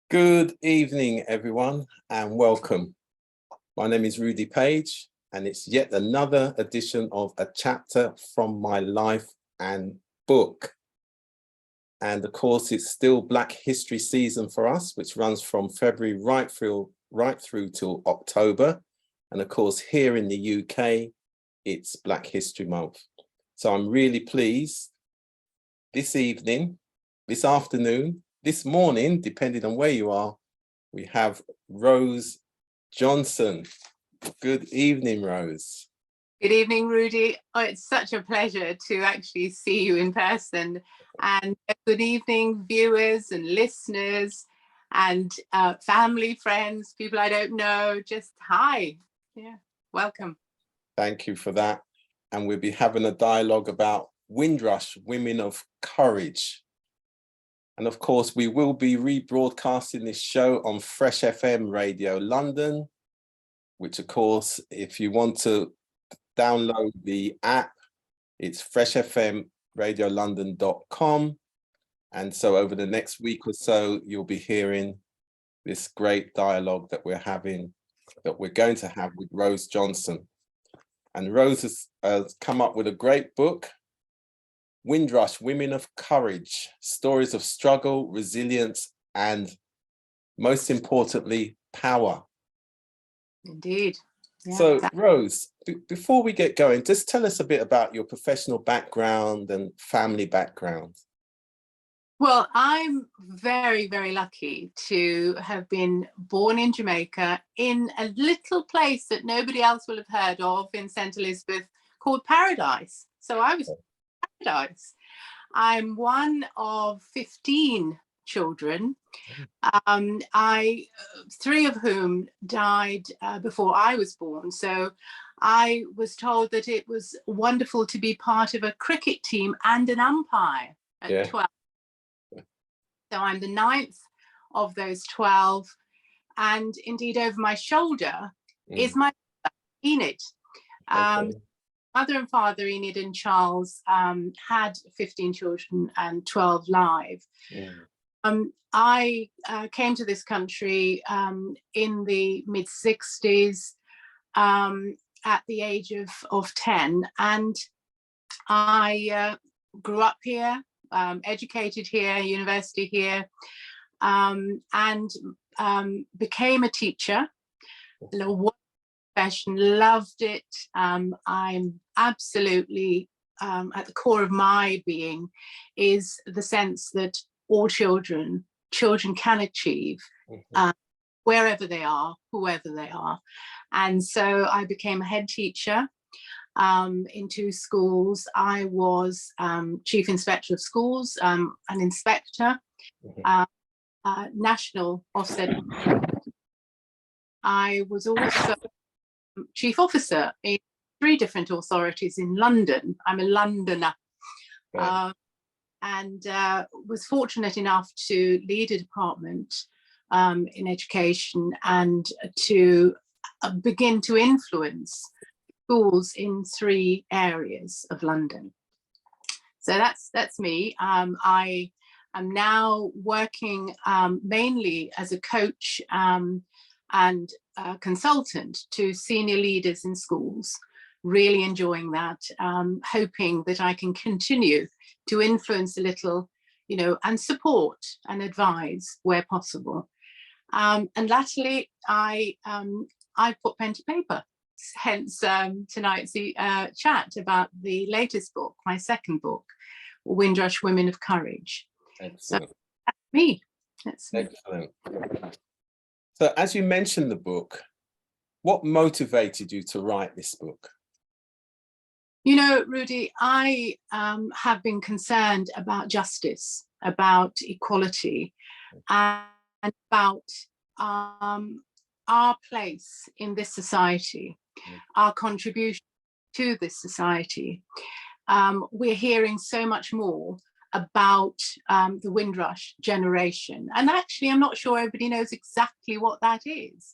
Good evening, everyone, and welcome. My name is Rudy Page, and it's yet another edition of A Chapter from My Life and Book. And of course, it's still Black History season for us, which runs from February right through till October. And of course, here in the UK, it's Black History Month. So I'm really pleased this evening, this afternoon, this morning, depending on where you are, we have Rose Johnson. Good evening, Rose. Good evening, Rudy. Oh, it's such a pleasure to actually see you in person. And good evening, viewers and listeners and family, friends, people I don't know. Just hi. Yeah, welcome. Thank you for that. And we'll be having a dialogue about Windrush, Women of Courage. And of course, we will be rebroadcasting this show on Fresh FM Radio London, which of course, if you want to download the app, it's freshfmradiolondon.com. And so over the next week or so, you'll be hearing this great dialogue that we're going to have with Rose Johnson. And Rose has come up with a great book, Windrush, Women of Courage, Stories of Struggle, Resilience, and most importantly, power. Indeed. Yeah, so Rose, before we get going, just tell us a bit about your professional background and family background. Well, I'm very, very lucky to have been born in Jamaica in a little place that nobody else will have heard of in St. Elizabeth called Paradise. So I was Paradise. I'm one of 15 children, three of whom died before I was born. So I was told that it was wonderful to be part of a cricket team and an umpire at 12. So I'm the 9th of those 12. And indeed, over my shoulder is my Enid. Mother and father, Enid and Charles, had 15 children and 12 live. I came to this country in the mid-60s at the age of 10, and I grew up here, educated here, university here, and became a teacher. Profession, loved it. I'm absolutely at the core of my being is the sense that all children can achieve wherever they are, whoever they are. And so I became a head teacher in 2 schools. I was chief inspector of schools, an inspector, national Ofsted. I was also chief officer in 3 different authorities in London. I'm a Londoner. And was fortunate enough to lead a department in education and to begin to influence schools in 3 areas of London. So that's me. I am now working mainly as a coach and consultant to senior leaders in schools, really enjoying that, hoping that I can continue to influence a little, and support and advise where possible. And latterly, I put pen to paper, hence tonight's chat about the latest book, my second book, Windrush, Women of Courage. Excellent. So that's me. Excellent. So as you mentioned the book, what motivated you to write this book? Rudy, I have been concerned about justice, about equality, and about our place in this society, our contribution to this society. We're hearing so much more about the Windrush generation. And actually, I'm not sure everybody knows exactly what that is.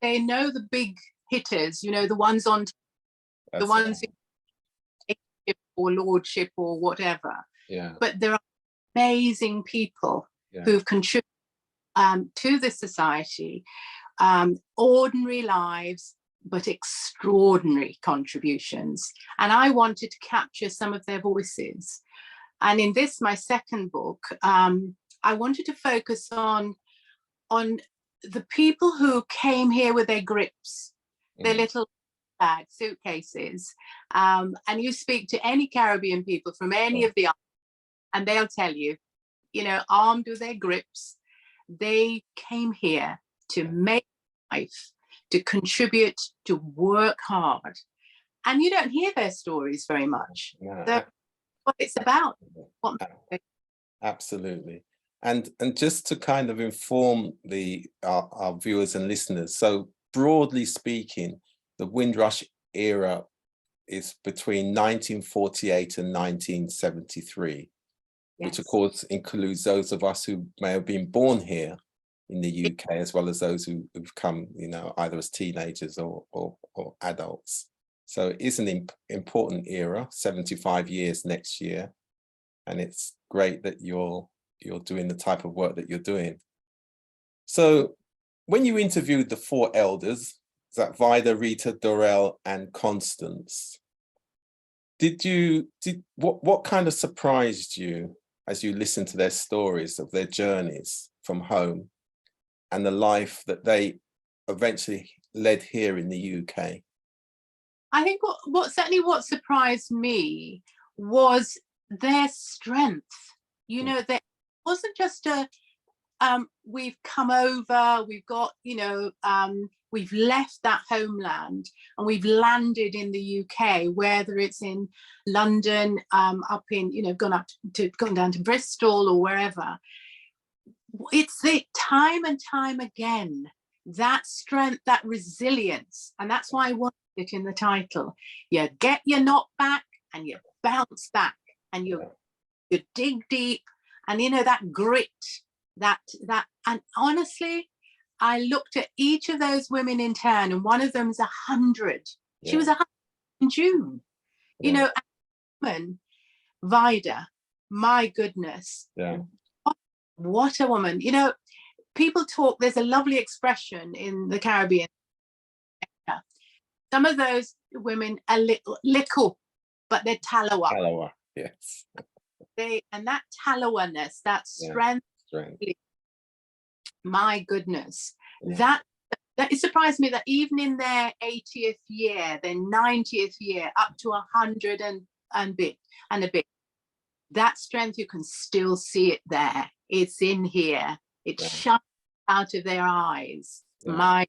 They know the big hitters, the ones on the ones who or lordship or whatever. But there are amazing people who've contributed to this society, ordinary lives, but extraordinary contributions. And I wanted to capture some of their voices. And in this, my second book, I wanted to focus on the people who came here with their grips, their little bag suitcases. And you speak to any Caribbean people from any of the islands, and they'll tell you, you know, armed with their grips, they came here to make life, to contribute, to work hard. And you don't hear their stories very much. They're what it's about. Absolutely. And just to kind of inform our viewers and listeners, so broadly speaking, the Windrush era is between 1948 and 1973, which of course includes those of us who may have been born here in the UK, as well as those who've come, you know, either as teenagers or adults. So it is an important era, 75 years next year. And it's great that you're doing the type of work that you're doing. So when you interviewed the four elders, that Vida, Rita, Dorel, and Constance, what kind of surprised you as you listened to their stories of their journeys from home and the life that they eventually led here in the UK? I think what surprised me was their strength. You know, that wasn't just a we've come over, we've got, you know, we've left that homeland and we've landed in the UK, whether it's in London, up in, you know, gone down to Bristol or wherever. It's the time and time again, that strength, that resilience. And that's why I wanted it in the title. You get your knock back and you bounce back and you dig deep, and you know, that grit, that and honestly, I looked at each of those women in turn, and one of them is 100. She was 100 in June. You know, woman, Vida, my goodness, what a woman. You know, people talk, there's a lovely expression in the Caribbean. Some of those women are little, but they're talawa. Talawa, yes. And that talawaness, that strength. My goodness, that it surprised me that even in their 80th year, their 90th year, up to 100 and a bit, that strength, you can still see it there. It's in here. It shines out of their eyes. They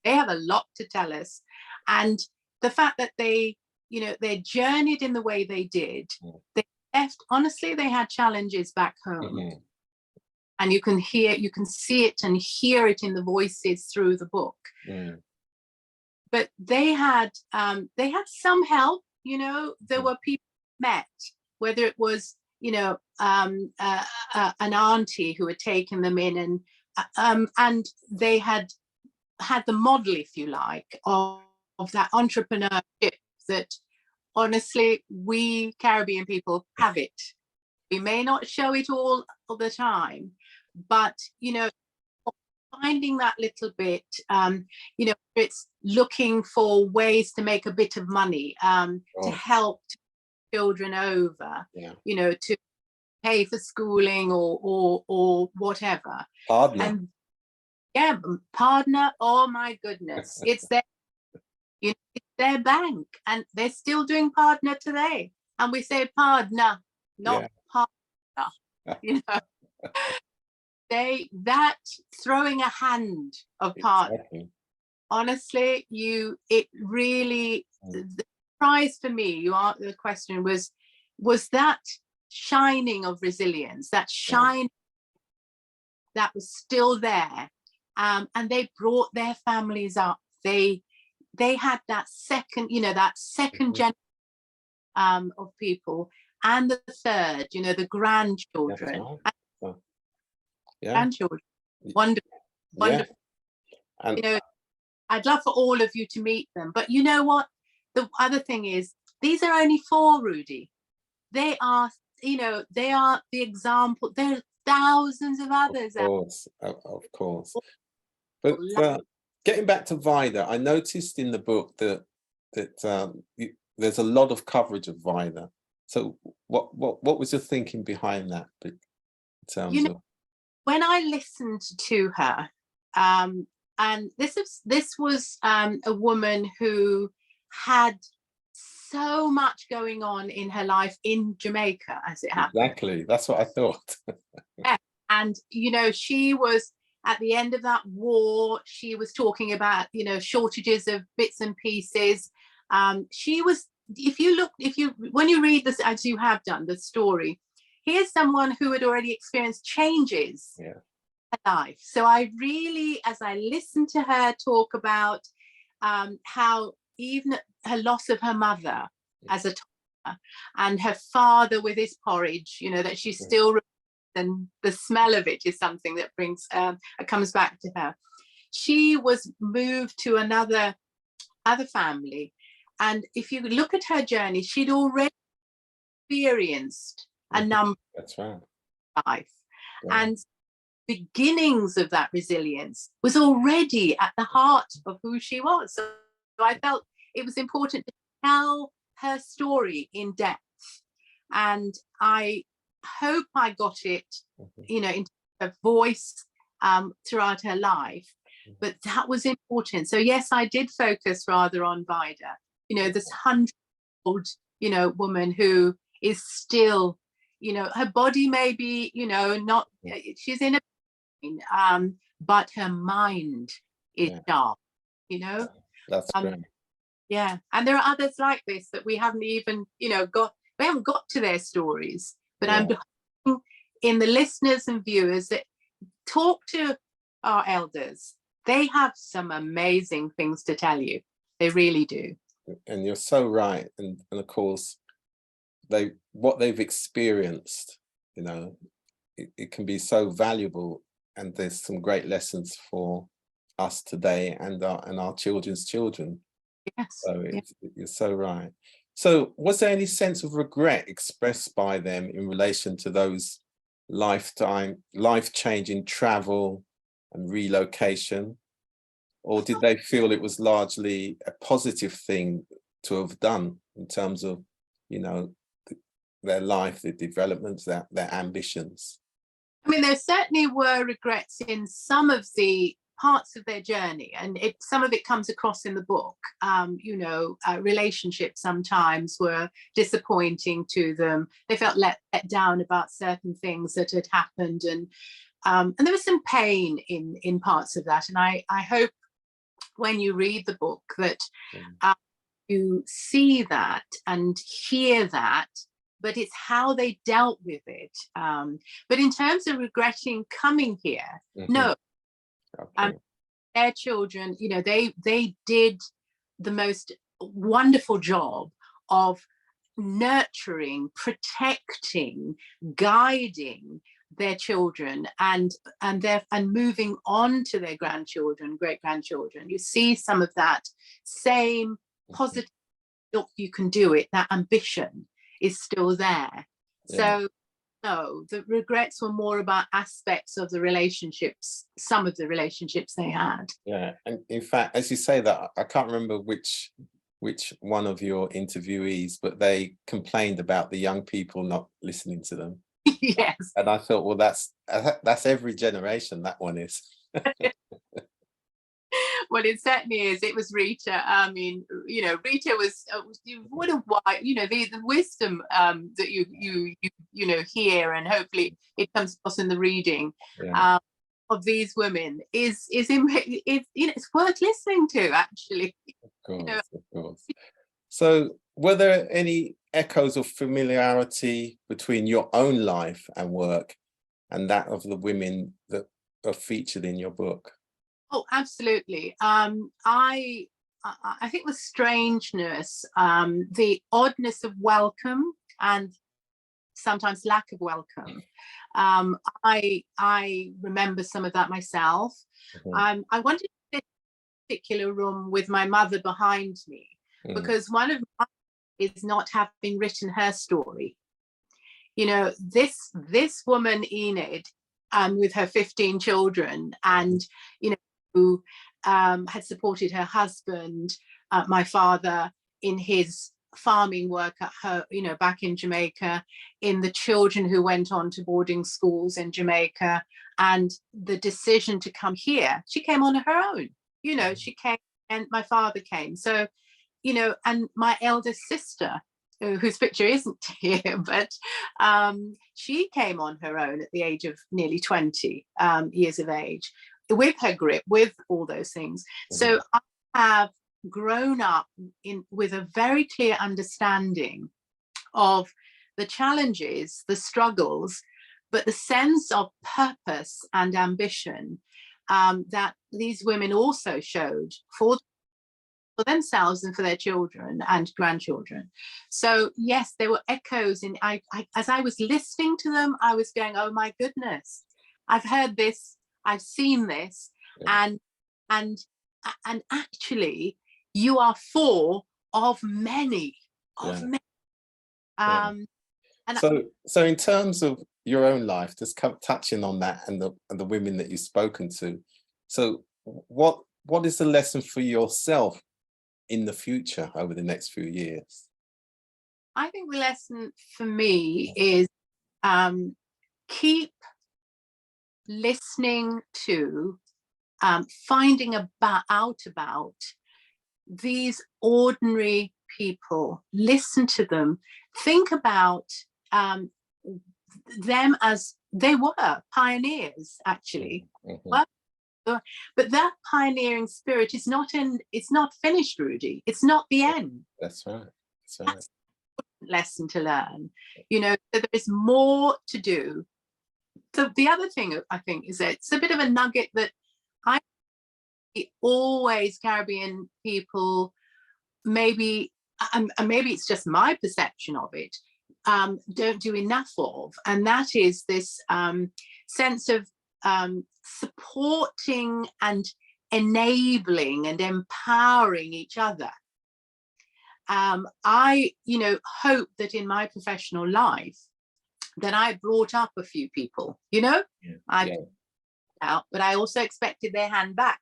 have a lot to tell us. And the fact that they, you know, they journeyed in the way they did, they left, honestly, they had challenges back home. And you can see it and hear it in the voices through the book. But they had some help, you know. There were people met, whether it was, you know, an auntie who had taken them in, and they had the model, if you like, of that entrepreneurship that honestly we Caribbean people have it. We may not show it all the time, but you know, finding that little bit, you know, it's looking for ways to make a bit of money, to help children over, you know, to pay for schooling or whatever. Partner. And partner, oh my goodness, it's their, you know, it's their bank, and they're still doing partner today. And we say partner, not partner, you know. That throwing a hand of partner, honestly, it really, the prize for me, the question was that shining of resilience, that shine that was still there. And they brought their families up. They had that second, you know, that second generation of people, and the third, you know, the grandchildren. Grandchildren, wonderful. And, you know, I'd love for all of you to meet them. But you know what? The other thing is, these are only 4, Rudy. They are, you know, they are the example. They're thousands of others. Of course. But getting back to Vida, I noticed in the book that there's a lot of coverage of Vida. So what was your thinking behind that? In terms of, when I listened to her, and this was a woman who had so much going on in her life in Jamaica, as it happened. Exactly, that's what I thought. Yeah. And she was at the end of that war. She was talking about shortages of bits and pieces. She was, when you read this, as you have done, the story, here's someone who had already experienced changes in her life. So I really, as I listened to her talk about how even her loss of her mother as a toddler, and her father with his porridge, that she still, and the smell of it is something that comes back to her. She was moved to other family, and if you look at her journey, she'd already experienced a number of life, and beginnings of that resilience was already at the heart of who she was. So I felt it was important to tell her story in depth, and I hope I got it, in her voice throughout her life. But that was important. So yes, I did focus rather on Vida, this 100-year-old, woman who is still, her body may be, not, she's in a pain, but her mind is sharp, That's great. Yeah, and there are others like this that we haven't even, we haven't got to their stories, but I'm hoping in the listeners and viewers that talk to our elders. They have some amazing things to tell you. They really do. And you're so right. And of course, what they've experienced, it can be so valuable. And there's some great lessons for us today and our children's children. Yes. So you're so right. So was there any sense of regret expressed by them in relation to those life-changing travel and relocation? Or did they feel it was largely a positive thing to have done in terms of, their life, their developments, their ambitions? I mean, there certainly were regrets in some of the parts of their journey, and some of it comes across in the book. Relationships sometimes were disappointing to them. They felt let down about certain things that had happened, and there was some pain in parts of that. And I hope when you read the book that you see that and hear that, but it's how they dealt with it. But in terms of regretting coming here, no. Their children, they did the most wonderful job of nurturing, protecting, guiding their children, and moving on to their grandchildren, great grandchildren. You see some of that same positive look, you can do it, that ambition is still there. So no, the regrets were more about aspects of the relationships, some of the relationships they had. Yeah, and in fact, as you say that, I can't remember which one of your interviewees, but they complained about the young people not listening to them. Yes. And I thought, well, that's every generation, that one is. Well, it certainly is. It was Rita. I mean, Rita was what a wise, the wisdom that you hear, and hopefully it comes across in the reading of these women is it's worth listening to, actually. Of course. So were there any echoes of familiarity between your own life and work and that of the women that are featured in your book? Oh, absolutely. I think the strangeness, the oddness of welcome, and sometimes lack of welcome. I remember some of that myself. I wanted this particular room with my mother behind me, because one of my is not having written her story. you know, this woman Enid, with her 15 children, and you know, who had supported her husband, my father, in his farming work at her, you know, back in Jamaica, in the children who went on to boarding schools in Jamaica, and the decision to come here. She came on her own, you know, she came, and my father came. So, you know, and my eldest sister, whose picture isn't here, but she came on her own at the age of nearly 20 years of age, with her grip, with all those things. So I have grown up with a very clear understanding of the challenges, the struggles, but the sense of purpose and ambition that these women also showed for themselves and for their children and grandchildren. So yes, there were echoes in, as I was listening to them, I was going, oh my goodness, I've heard this, I've seen this, and actually you are four of many, many. And so in terms of your own life, just touching on that, and the women that you've spoken to, so what is the lesson for yourself in the future over the next few years? I think the lesson for me is keep listening to, finding out about these ordinary people, listen to them, think about them as they were pioneers, actually. But that pioneering spirit is it's not finished, Rudy. It's not the end. That's right. That's a lesson to learn. You know, there is more to do. So the other thing I think is that it's a bit of a nugget that always Caribbean people, maybe, and maybe it's just my perception of it, don't do enough of, and that is this sense of supporting and enabling and empowering each other. I, you know, hope that in my professional life that I brought up a few people, you know, out, but I also expected their hand back,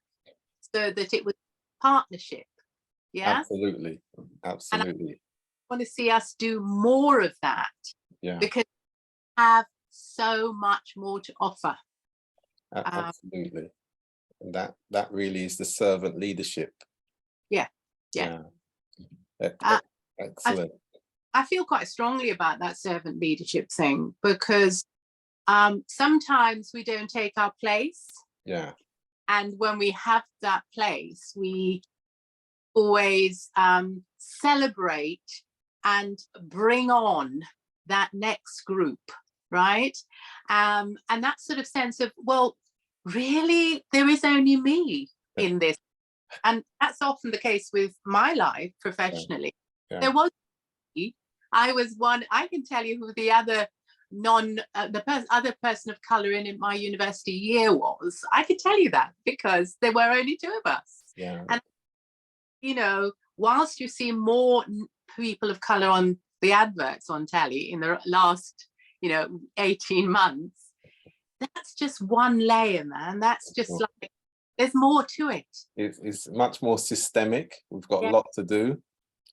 so that it was partnership. Yeah, absolutely. And I want to see us do more of that, because we have so much more to offer. Absolutely. And that really is the servant leadership. Excellent. I feel quite strongly about that servant leadership thing, because sometimes we don't take our place. And when we have that place, we always celebrate and bring on that next group, right? And that sort of sense of, well, really, there is only me in this. And that's often the case with my life professionally. There was me. I was one. I can tell you who the other other person of color in my university year was. I could tell you that because there were only two of us. And you know, whilst you see more people of color on the adverts on telly in the last, you know, 18 months, that's just one layer, man. That's just like, there's more to it. It's much more systemic. We've got a lot to do.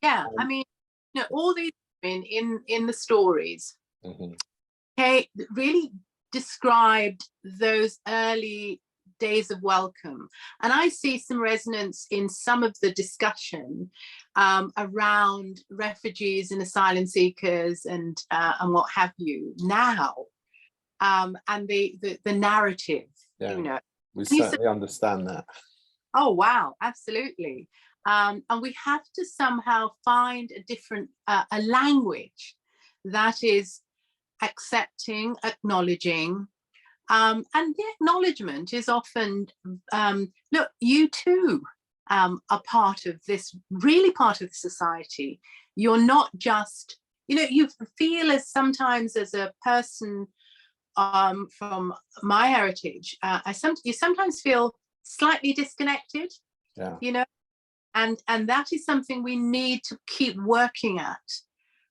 I mean, you know, all these women in the stories, really described those early days of welcome, and I see some resonance in some of the discussion around refugees and asylum seekers and what have you now, and the narrative. You know, we certainly understand that. Oh wow, absolutely. And we have to somehow find a different a language that is accepting, acknowledging, and the acknowledgement is often, look, you too are part of this, really part of the society. You're not just, you know, you feel as sometimes as a person from my heritage, you sometimes feel slightly disconnected, you know, and that is something we need to keep working at,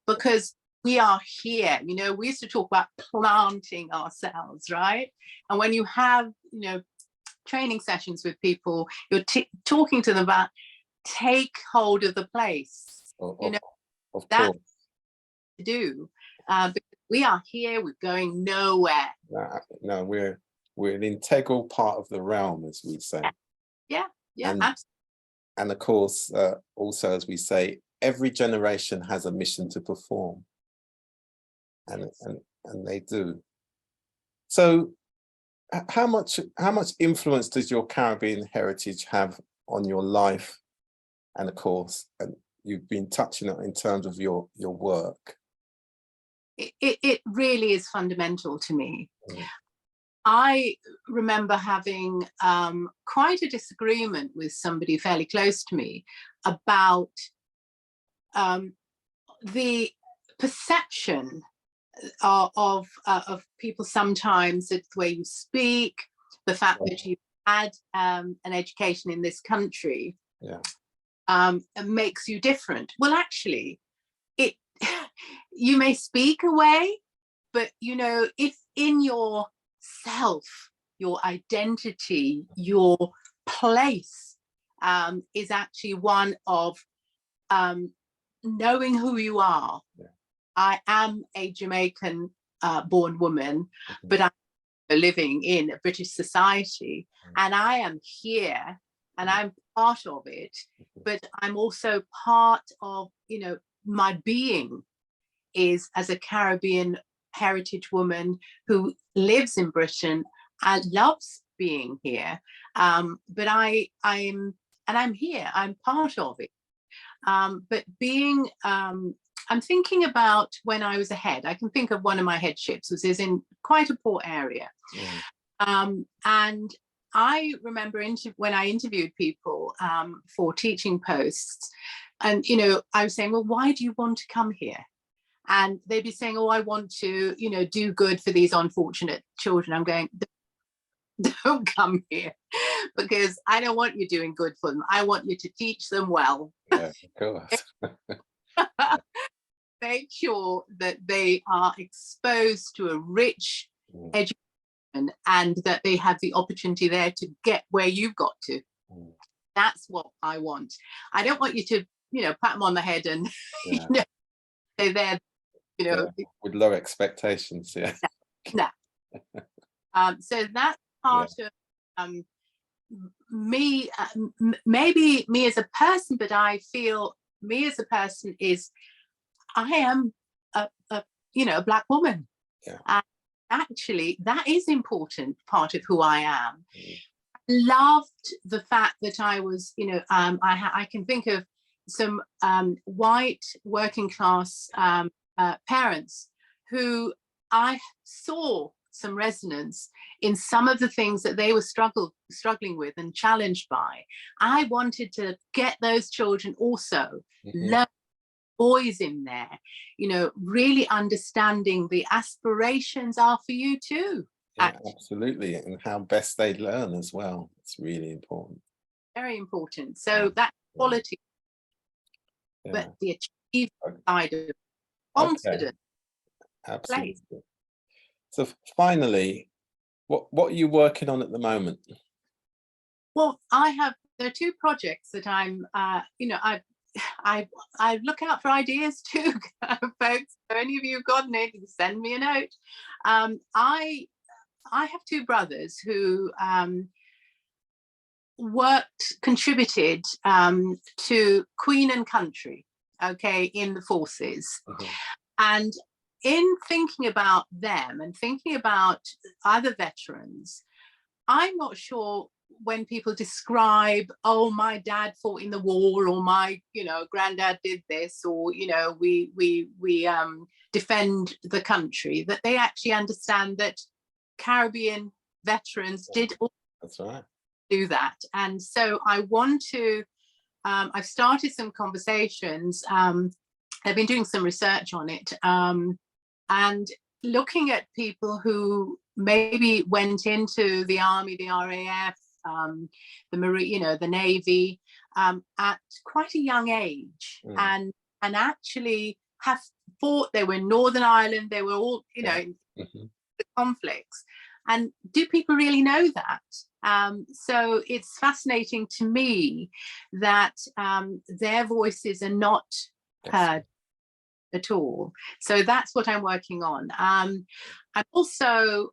because we are here. You know, we used to talk about planting ourselves, right? And when you have, you know, training sessions with people, you're talking to them about take hold of the place. You know, that's to do. Because we are here, we're going nowhere. No, we're an integral part of the realm, as we say. Yeah, and, absolutely. And of course, also, as we say, every generation has a mission to perform, and they do. So, how much influence does your Caribbean heritage have on your life, and of course, and you've been touching on in terms of your work? It really is fundamental to me. Mm. I remember having quite a disagreement with somebody fairly close to me about the perception of people sometimes, it's the way you speak, the fact that you had an education in this country, makes you different. Well, actually, you may speak a way, but you know, if in yourself, your identity, your place is actually one of knowing who you are. I am a Jamaican born woman, but I'm living in a British society, and I am here and I'm part of it, but I'm also part of, you know, my being is as a Caribbean heritage woman who lives in Britain and loves being here. But I'm here, I'm part of it. But being, I'm thinking about when I was a head, I can think of one of my headships was in quite a poor area. And I remember when I interviewed people for teaching posts, and, you know, I was saying, well, why do you want to come here? And they'd be saying, oh, I want to, you know, do good for these unfortunate children. I'm going, don't come here, because I don't want you doing good for them. I want you to teach them well. Yeah, of course. Make sure that they are exposed to a rich education and that they have the opportunity there to get where you've got to. That's what I want. I don't want you to, you know, pat them on the head and you know, say they're, you know, with low expectations. No. So that's part of me, maybe me as a person, but I feel me as a person is I am a you know, a Black woman. And actually that is important part of who I am. Loved the fact that I was, you know, I can think of some white working class parents who I saw some resonance in some of the things that they were struggling with and challenged by. I wanted to get those children also learn, boys in there, you know, really understanding the aspirations are for you too. Absolutely, and how best they learn as well. It's really important. Very important. So that quality, but the achievement side of confidence. Absolutely. So finally, what are you working on at the moment? Well, there are two projects that I'm, you know, I look out for ideas too, folks. So any of you have gotten it, you can send me a note. I have two brothers who contributed to Queen and Country, okay, in the forces. And in thinking about them and thinking about other veterans, I'm not sure when people describe, oh, my dad fought in the war, or my, you know, granddad did this, or, you know, we defend the country, that they actually understand that Caribbean veterans did also do that. And so I want to, I've started some conversations, I've been doing some research on it, and looking at people who maybe went into the Army, the RAF, the Marine, you know, the Navy, at quite a young age, and actually have fought. They were in Northern Ireland. They were all, you know, in the conflicts. And do people really know that? So it's fascinating to me that their voices are not heard at all. So that's what I'm working on. I'm also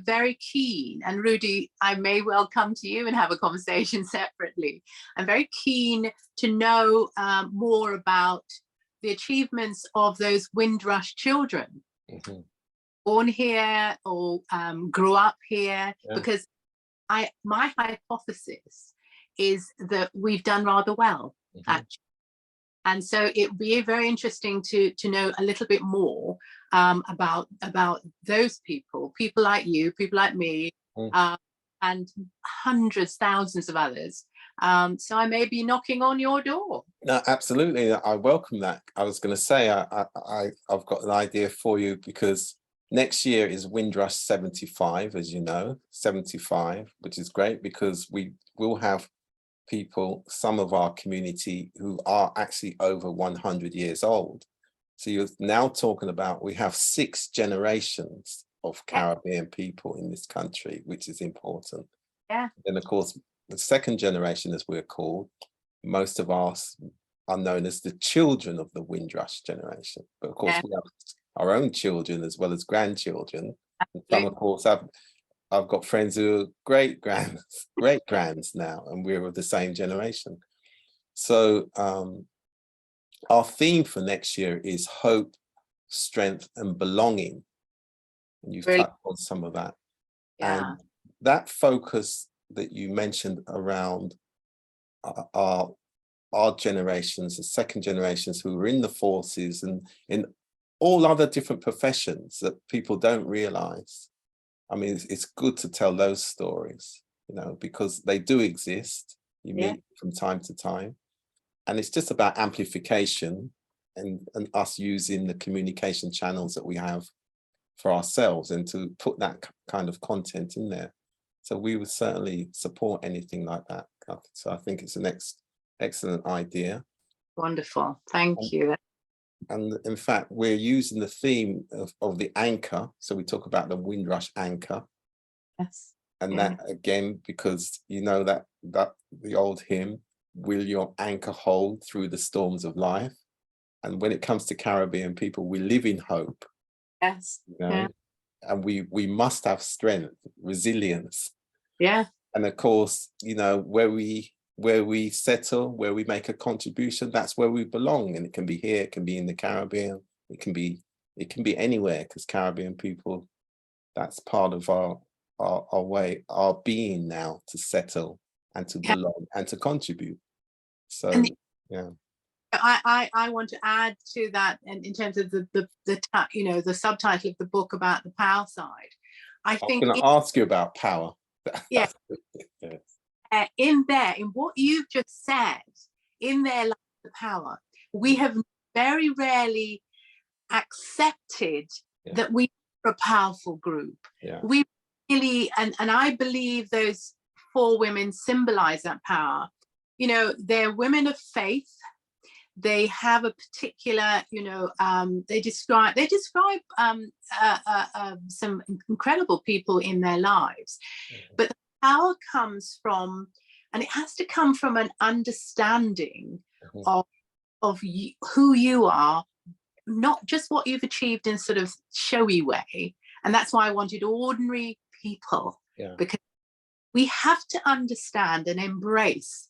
very keen, and Rudy, I may well come to you and have a conversation separately. I'm very keen to know more about the achievements of those Windrush children, born here or grew up here, because my hypothesis is that we've done rather well, actually. And so it would be very interesting to know a little bit more about those people like you, people like me, and hundreds, thousands of others. So I may be knocking on your door. No, absolutely. I welcome that. I was going to say I've got an idea for you, because next year is Windrush 75, as you know, 75, which is great because we will have people, some of our community, who are actually over 100 years old. So you're now talking about, we have 6 generations of Caribbean people in this country, which is important. Yeah. And of course, the second generation, as we're called, most of us are known as the children of the Windrush generation. But of course, we have our own children as well as grandchildren. And some, of course, I've got friends who are great grands now, and we're of the same generation. So our theme for next year is hope, strength, and belonging. And you've touched on some of that. And that focus that you mentioned around our generations, the second generations who were in the forces and in all other different professions that people don't realize. I mean, it's good to tell those stories, you know, because they do exist. You meet from time to time. And it's just about amplification and us using the communication channels that we have for ourselves, and to put that kind of content in there. So we would certainly support anything like that. So I think it's an excellent idea. Wonderful. Thank you. And in fact, we're using the theme of the anchor. So we talk about the Windrush Anchor. Yes. And that again, because you know that the old hymn, will your anchor hold through the storms of life? And when it comes to Caribbean people, we live in hope. Yes. You know? And we must have strength, resilience. Yeah. And of course, you know, where we settle, where we make a contribution, that's where we belong. And it can be here, it can be in the Caribbean, it can be anywhere, because Caribbean people, that's part of our way, our being now, to settle and to belong and to contribute. So I want to add to that, and in terms of the subtitle of the book about the power side. I'm going to ask you about power. Yeah. In what you've just said, in their life, the power, we have very rarely accepted that we are a powerful group. We really, and I believe those 4 women symbolize that power. You know, they're women of faith. They have a particular, they describe some incredible people in their lives, but the power comes from, and it has to come from, an understanding of who you are, not just what you've achieved in sort of showy way. And that's why I wanted ordinary people, because we have to understand and embrace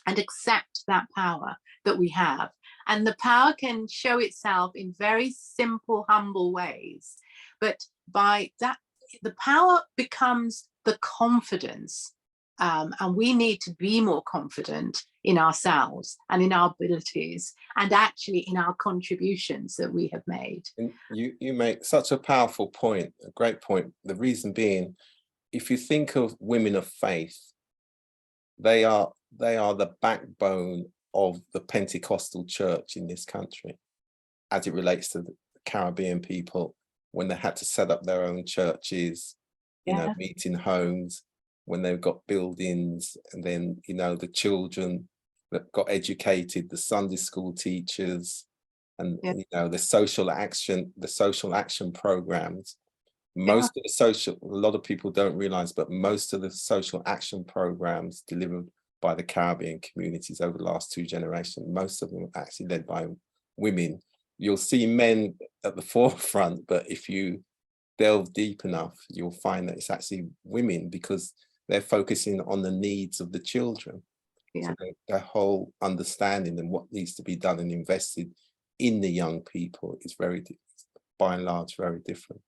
and accept that power that we have. And the power can show itself in very simple, humble ways. But by that, the power becomes the confidence. And we need to be more confident in ourselves and in our abilities, and actually in our contributions that we have made. And you make such a powerful point, a great point. The reason being, if you think of women of faith, they are the backbone of the Pentecostal church in this country, as it relates to the Caribbean people, when they had to set up their own churches, you know, meeting homes, when they've got buildings, and then, you know, the children that got educated, the Sunday school teachers, and Yeah. you know, the social action programs. Most of the a lot of people don't realize, but most of the social action programs delivered by the Caribbean communities over the last 2 generations, most of them are actually led by women. You'll see men at the forefront, but if you delve deep enough, you'll find that it's actually women, because they're focusing on the needs of the children. Yeah. So their whole understanding and what needs to be done and invested in the young people is by and large, very different.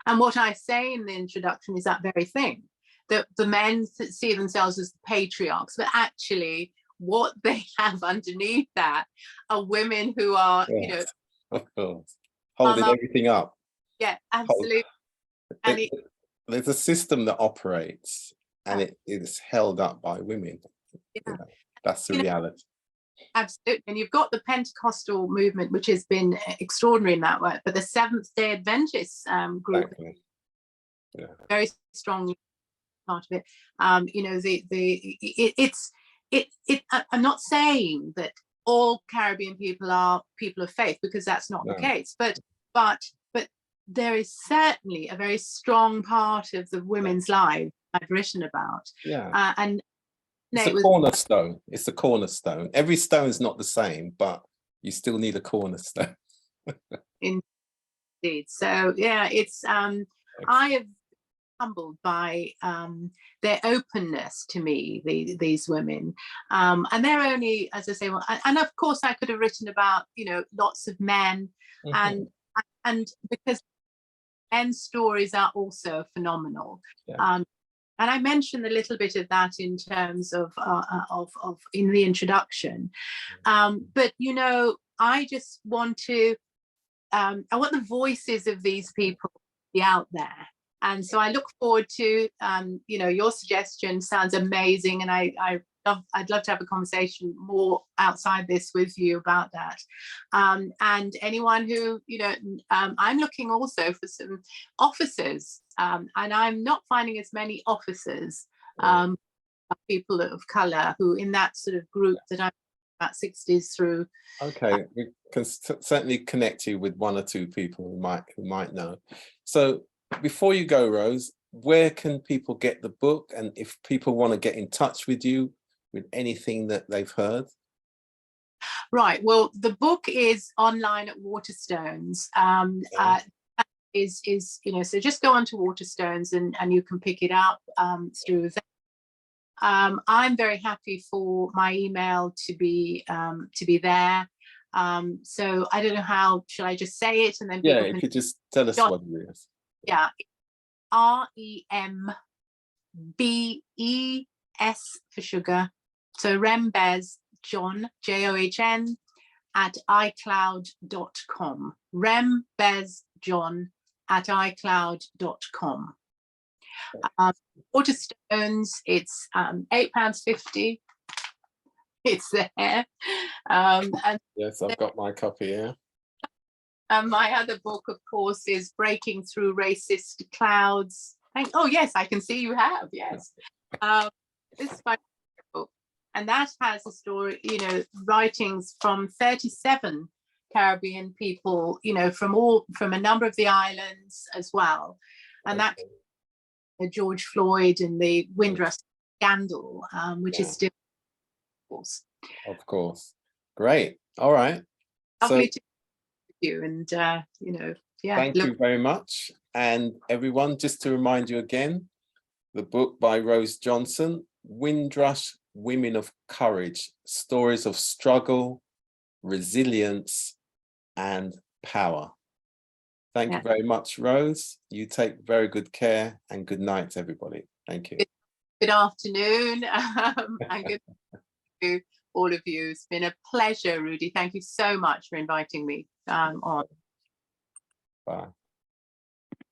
And what I say in the introduction is that very thing, that the men see themselves as the patriarchs, but actually what they have underneath that are women who are, you know, of course, holding everything up. Yeah, absolutely. And there's a system that operates, and it is held up by women. Yeah. You know, that's the reality. Absolutely. And you've got the Pentecostal movement, which has been extraordinary in that way, but the Seventh-day Adventist group, yeah, very strongly part of it. You know, I'm not saying that all Caribbean people are people of faith, because that's not the case, but there is certainly a very strong part of the women's lives I've written about. Yeah. And it's a cornerstone. It's a cornerstone. Every stone is not the same, but you still need a cornerstone. Indeed. So yeah, it's I have humbled by their openness to me, these women, and they're only, as I say, well, and of course I could have written about, you know, lots of men, and because men's stories are also phenomenal. And I mentioned a little bit of that in terms of in the introduction, but you know, I just want to I want the voices of these people to be out there, and so I look forward to you know, your suggestion sounds amazing, and I'd love to have a conversation more outside this with you about that, and anyone who, you know, I'm looking also for some officers, and I'm not finding as many officers, people of color, who in that sort of group that I'm about 60s through. Okay, we can certainly connect you with 1 or 2 people who might know. So before you go, Rose, where can people get the book, and if people want to get in touch with you with anything that they've heard? Right, well, the book is online at Waterstones. Is you know, so just go onto Waterstones and you can pick it up through there. I'm very happy for my email to be there. So I don't know how, should I just say it and then people if you just tell us what it is. Yeah, REMBES for sugar. So rembesjohn, JOHN, at iCloud.com. rembesjohn at iCloud.com. Waterstones, it's £8.50. It's there. And yes, I've got my copy here. My other book, of course, is Breaking Through Racist Clouds. Oh yes, I can see you have. Yes, this is my book, and that has a story. You know, writings from 37 Caribbean people. You know, from a number of the islands as well, and that George Floyd and the Windrush scandal, which is still, of course, great. All right, lovely to meet you, and you know, yeah. Thank you very much. And everyone, just to remind you again, the book by Rose Johnson, Windrush Women of Courage, Stories of Struggle, Resilience, and Power. Thank you very much, Rose. You take very good care, and good night, everybody. Thank you. Good afternoon, and good to all of you. It's been a pleasure, Rudy. Thank you so much for inviting me on. Bye.